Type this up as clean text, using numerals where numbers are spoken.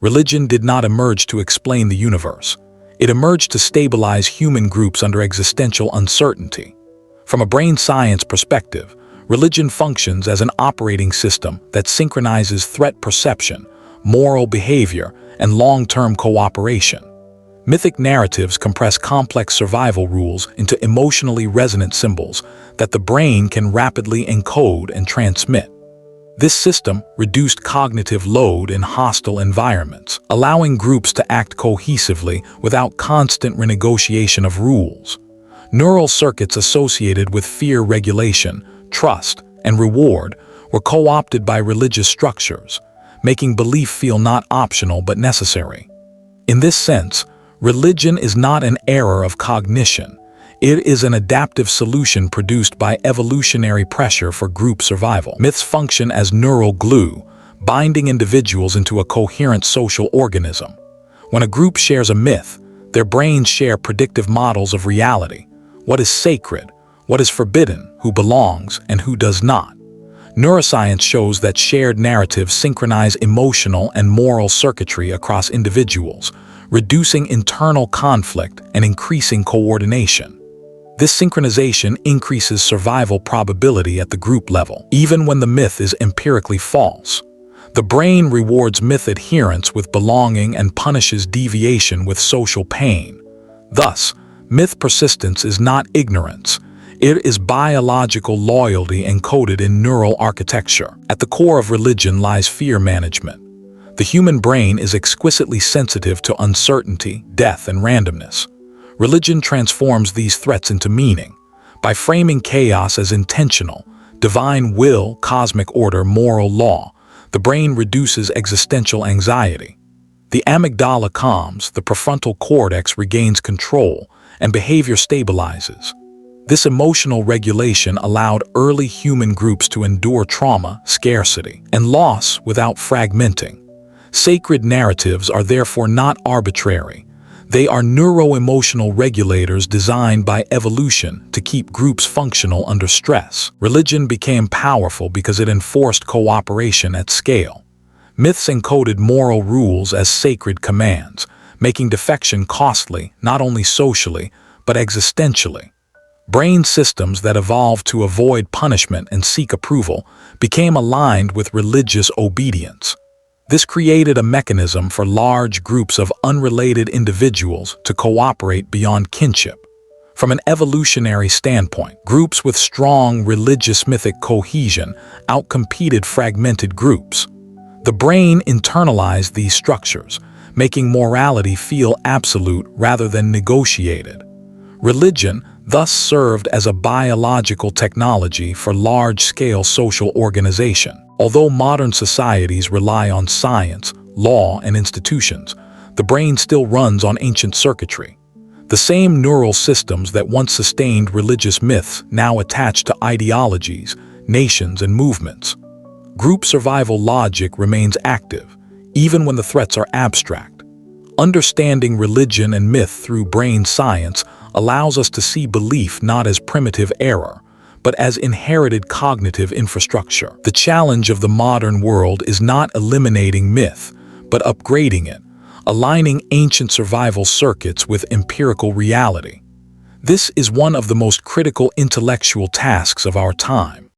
Religion did not emerge to explain the universe. It emerged to stabilize human groups under existential uncertainty. From a brain science perspective, religion functions as an operating system that synchronizes threat perception, moral behavior, and long-term cooperation. Mythic narratives compress complex survival rules into emotionally resonant symbols that the brain can rapidly encode and transmit. This system reduced cognitive load in hostile environments, allowing groups to act cohesively without constant renegotiation of rules. Neural circuits associated with fear regulation, trust, and reward were co-opted by religious structures, making belief feel not optional but necessary. In this sense, religion is not an error of cognition. It is an adaptive solution produced by evolutionary pressure for group survival. Myths function as neural glue, binding individuals into a coherent social organism. When a group shares a myth, their brains share predictive models of reality. What is sacred? What is forbidden? Who belongs and who does not? Neuroscience shows that shared narratives synchronize emotional and moral circuitry across individuals, reducing internal conflict and increasing coordination. This synchronization increases survival probability at the group level, even when the myth is empirically false. The brain rewards myth adherence with belonging and punishes deviation with social pain. Thus, myth persistence is not ignorance. It is biological loyalty encoded in neural architecture. At the core of religion lies fear management. The human brain is exquisitely sensitive to uncertainty, death, and randomness. Religion transforms these threats into meaning. By framing chaos as intentional, divine will, cosmic order, moral law, the brain reduces existential anxiety. The amygdala calms, the prefrontal cortex regains control, and behavior stabilizes. This emotional regulation allowed early human groups to endure trauma, scarcity, and loss without fragmenting. Sacred narratives are therefore not arbitrary. They are neuro-emotional regulators designed by evolution to keep groups functional under stress. Religion became powerful because it enforced cooperation at scale. Myths encoded moral rules as sacred commands, making defection costly not only socially, but existentially. Brain systems that evolved to avoid punishment and seek approval became aligned with religious obedience. This created a mechanism for large groups of unrelated individuals to cooperate beyond kinship. From an evolutionary standpoint, groups with strong religious mythic cohesion outcompeted fragmented groups. The brain internalized these structures, making morality feel absolute rather than negotiated. Religion thus served as a biological technology for large-scale social organization. Although modern societies rely on science, law, and institutions, the brain still runs on ancient circuitry. The same neural systems that once sustained religious myths now attach to ideologies, nations, and movements. Group survival logic remains active, even when the threats are abstract. Understanding religion and myth through brain science allows us to see belief not as primitive error, but as inherited cognitive infrastructure. The challenge of the modern world is not eliminating myth, but upgrading it, aligning ancient survival circuits with empirical reality. This is one of the most critical intellectual tasks of our time.